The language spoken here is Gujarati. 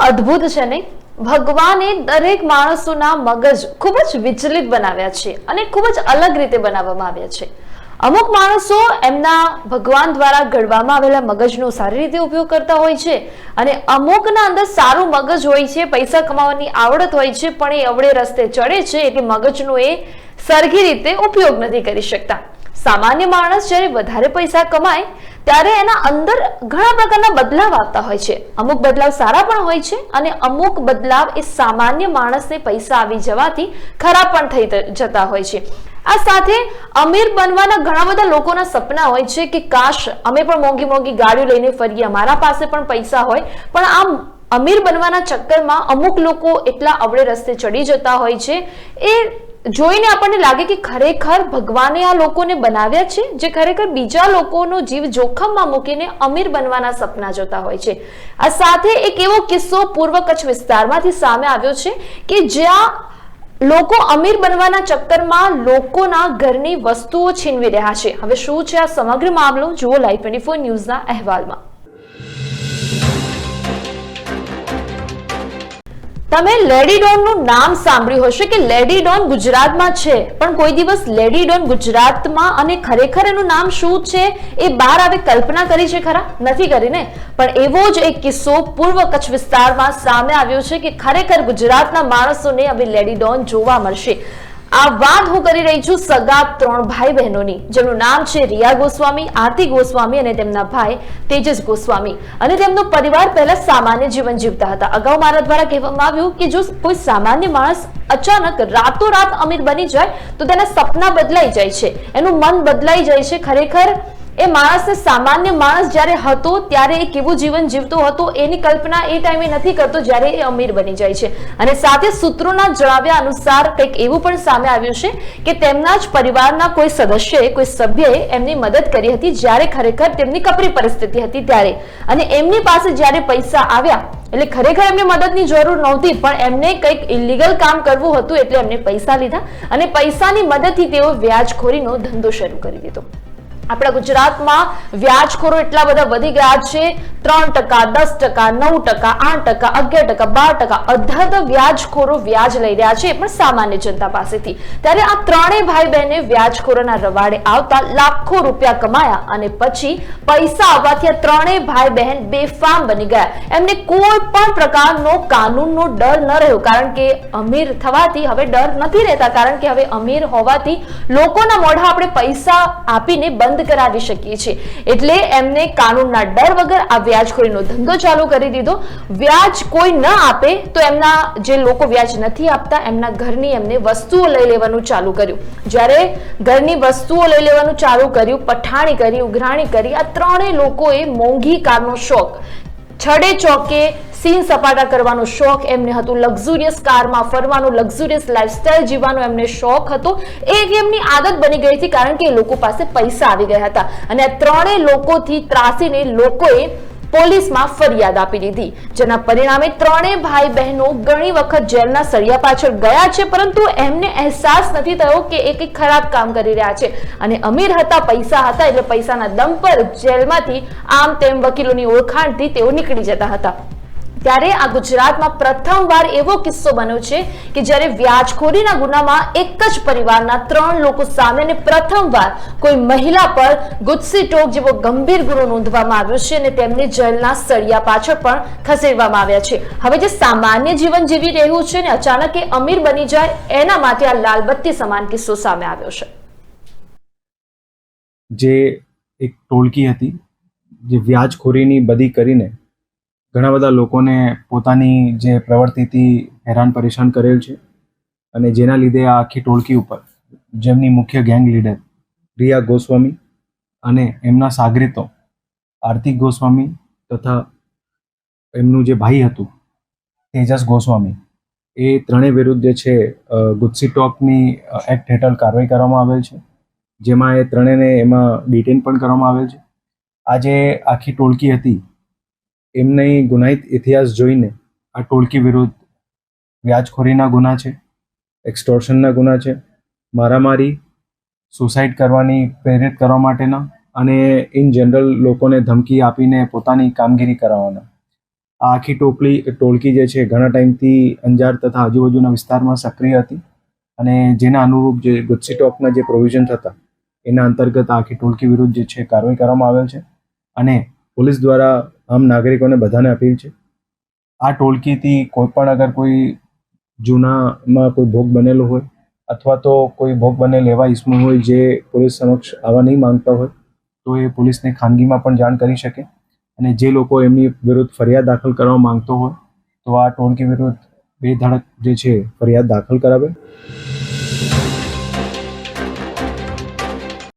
અદ્ભુત છે નહીં? ભગવાને દરેક માણસોના મગજ ખૂબ જ વિચલિત બનાવ્યા છે અને ખૂબ જ અલગ રીતે બનાવવામાં આવ્યા છે. અમુક માણસો એમના ભગવાન દ્વારા ઘડવામાં આવેલા મગજનો સારી રીતે ઉપયોગ કરતા હોય છે અને અમુકના અંદર સારું મગજ હોય છે, પૈસા કમાવાની આવડત હોય છે, પણ એ અવળે રસ્તે ચડે છે એટલે મગજનો એ સરખી રીતે ઉપયોગ નથી કરી શકતા. સામાન્ય માણસ જ્યારે વધારે પૈસા કમાય ત્યારે એના અંદર ઘણા પ્રકારના બદલાવ આવતા હોય છે. અમુક બદલાવ સારા પણ હોય છે અને અમુક બદલાવ એ સામાન્ય માણસને પૈસા આવી જવાથી ખરાબ પણ થઈ જતા હોય છે. આ સાથે અમીર બનવાના ઘણા બધા લોકોના સપના હોય છે કે કાશ અમે પણ મોંઘી મોંઘી ગાડીઓ લઈને ફરીએ, અમારા પાસે પણ પૈસા હોય. પણ આમ અમીર બનવાના ચક્કરમાં અમુક લોકો એટલા અવળે રસ્તે ચડી જતા હોય છે. એ જોઈને આપણને લાગે કે ખરેખર ભગવાને આ લોકોને બનાવ્યા છે જે ખરેખર બીજા લોકોનો જીવ જોખમમાં મૂકીને અમીર બનવાના સપના જોતા હોય છે. આ સાથે એક એવો કિસ્સો પૂર્વ કચ્છ વિસ્તારમાંથી સામે આવ્યો છે કે જ્યાં લોકો અમીર બનવાના ચક્કરમાં લોકોના ઘરની વસ્તુઓ છીનવી રહ્યા છે. હવે શું છે આ સમગ્ર મામલો, જુઓ લાઈવ 24 ન્યૂઝના અહેવાલમાં. તમે લેડી ડોનનું નામ સાંભળ્યું હશે કે લેડી ડોન ગુજરાતમાં છે, પણ કોઈ દિવસ લેડી ડોન ગુજરાતમાં અને ખરેખર એનું નામ શું છે એ બહાર આવે કલ્પના કરી છે ખરા? નથી કરી ને. પણ એવો જ એક કિસ્સો પૂર્વ કચ્છ વિસ્તારમાં સામે આવ્યો છે કે ખરેખર ગુજરાતના માણસોને હવે લેડી ડોન જોવા મળશે. આ વાત હું કરી રહી છું સગા 3 ભાઈ બહેનોની, જેનું નામ છે રિયા ગોસ્વામી, આરતી ગોસ્વામી અને તેમના ભાઈ તેજસ ગોસ્વામી. અને તેમનો પરિવાર પહેલા સામાન્ય જીવન જીવતા હતા. અગાઉ મારા દ્વારા કહેવામાં આવ્યું કે જો કોઈ સામાન્ય માણસ અચાનક રાતોરાત અમીર બની જાય તો તેના સપના બદલાઈ જાય છે, એનું મન બદલાઈ જાય છે. ખરેખર એ માણસને સામાન્ય માણસ જ્યારે હતો ત્યારે એ કેવું જીવન જીવતો હતો એની કલ્પના એ ટાઈમે નથી કરતો જ્યારે એ અમીર બની જાય છે. અને સાથે સૂત્રોના જણાવ્યા અનુસાર કંઈક એવું પણ સામે આવ્યું છે કે તેમના જ પરિવારના કોઈ સદસ્યએ, કોઈ સભ્યએ એમની મદદ કરી હતી જ્યારે ખરેખર તેમની કપરી પરિસ્થિતિ હતી ત્યારે. અને એમની પાસે જ્યારે પૈસા આવ્યા એટલે ખરેખર એમને મદદની જરૂર નહોતી, પણ એમને કંઈક ઇલીગલ કામ કરવું હતું એટલે એમને પૈસા લીધા અને પૈસાની મદદથી તેઓ વ્યાજખોરીનો ધંધો શરૂ કરી દીધો. આપણા ગુજરાતમાં વ્યાજખોરો એટલા બધા વધી ગયા છે. 3%, 10%, 9%, 8%, 11%, 12% વ્યાજખોરો વ્યાજ લઈ રહ્યા છે, પણ સામાન્ય જનતા પાસેથી. ત્યારે આ ત્રણેય ભાઈ બહેને વ્યાજખોરોના રવાડે આવતા લાખો રૂપિયા કમાયા અને પછી પૈસા આવવાથી આ ત્રણેય ભાઈ બહેન બેફામ બની ગયા. એમને કોઈ પણ પ્રકારનો કાનૂનનો ડર ન રહ્યો, કારણ કે અમીર થવાથી હવે ડર નથી રહેતા, કારણ કે હવે અમીર હોવાથી લોકોના મોઢા આપણે પૈસા આપીને બંધ કરાવી શકીએ છીએ. એટલે એમને કાનૂનના ડર વગર આ વ્યાજખોરીનો ધંધો ચાલુ કરી દીધો. વ્યાજ કોઈ ન આપે તો એમના જે લોકો વ્યાજ નથી આપતા એમના ઘરની એમને વસ્તુઓ લઈ લેવાનું ચાલુ કર્યું. જ્યારે ઘરની વસ્તુઓ લઈ લેવાનું ચાલુ કર્યું, પઠાણી કરી, ઉઘરાણી કરી, આ ત્રણેય લોકોએ મોંઘી કારનો શોખ, છડે ચોકે સીન સપાટા કરવાનો શોખ એમને હતો, લક્ઝુરિયસ કારમાં ફરવાનો, લક્ઝુરિયસ લાઈફસ્ટાઈલ જીવવાનો એમને શોખ હતો. એ એમની આદત બની ગઈ હતી કારણ કે એ લોકો પાસે પૈસા આવી ગયા હતા. અને આ ત્રણેય લોકોથી ત્રાસીને લોકોએ પોલીસમાં ફરિયાદ આપી દીધી, જેના પરિણામે ત્રણેય ભાઈ બહેનો ઘણી વખત જેલના સળિયા પાછળ ગયા છે, પરંતુ એમને અહેસાસ નથી થયો કે એ કંઈક ખરાબ કામ કરી રહ્યા છે. અને અમીર હતા, પૈસા હતા, એટલે પૈસાના દમ પર જેલમાંથી આમ તેમ વકીલોની ઓળખાણથી તેઓ નીકળી જતા હતા. ત્યારે આ ગુજરાતમાં પ્રથમવાર એવો કિસ્સો બન્યો છે કે જ્યારે વ્યાજખોરીના ગુનામાં એક જ પરિવારના 3 લોકો સામે અને પ્રથમવાર કોઈ મહિલા પર ગુજસીટોક જેવો ગંભીર ગુનો નોંધવામાં આવ્યો છે અને તેમને જેલના સળિયા પાછળ પણ ખસેડવામાં આવ્યા છે. હવે જે સામાન્ય જીવન જીવી રહ્યું છે ને અચાનક એ અમીર બની જાય, એના માટે આ લાલબત્તી સમાન કિસ્સો સામે આવ્યો છે. જે એક ટોળકી હતી જે વ્યાજખોરીની બધી કરીને ઘણા બધા લોકોને પોતાની જે પ્રવૃત્તિથી હેરાન પરેશાન કરેલ છે. અને જેના લીધે આ આખી ટોળકી ઉપર જેમની મુખ્ય ગેંગ લીડર રિયા ગોસ્વામી અને એમના સાગરીતો આરતી ગોસ્વામી તથા એમનું જે ભાઈ હતું તેજસ ગોસ્વામી, એ ત્રણેય વિરુદ્ધ જે છે ગુજસીટોકની એક્ટ હેઠળ કાર્યવાહી કરવામાં આવેલ છે, જેમાં એ ત્રણેયને એમાં ડિટેન પણ કરવામાં આવેલ છે. આ જે આખી ટોળકી હતી એમની ગુનાહિત ઇતિહાસ જોઈને આ ટોળકી વિરુદ્ધ વ્યાજખોરીના ગુના છે, એક્સટોર્શનના ગુના છે, મારામારી, સુસાઇડ કરવાની પ્રેરિત કરવા માટેના અને ઇન જનરલ લોકોને ધમકી આપીને પોતાની કામગીરી કરાવવાના, આ આખી ટોળકી જે છે ઘણા ટાઈમથી અંજાર તથા આજુબાજુના વિસ્તારમાં સક્રિય હતી અને જેના અનુરૂપ જે ગુજસી ટોકના જે પ્રોવિઝન હતા એના અંતર્ગત આખી ટોળકી વિરુદ્ધ જે છે કાર્યવાહી કરવામાં આવેલ છે અને પોલીસ દ્વારા આમ નાગરિકોને બધાને અપીલ છે આ ટોળકીથી કોઈ પણ અગર કોઈ જૂનામાં કોઈ ભોગ બનેલો હોય અથવા તો કોઈ ભોગ બનેલ એવા ઇસમો હોય જે પોલીસ સમક્ષ આવવા નહીં માંગતા હોય તો એ પોલીસને ખાનગીમાં પણ જાણ કરી શકે અને જે લોકો એમની વિરુદ્ધ ફરિયાદ દાખલ કરવા માંગતો હોય તો આ ટોળકી વિરુદ્ધ બેધડક જે છે ફરિયાદ દાખલ કરાવે.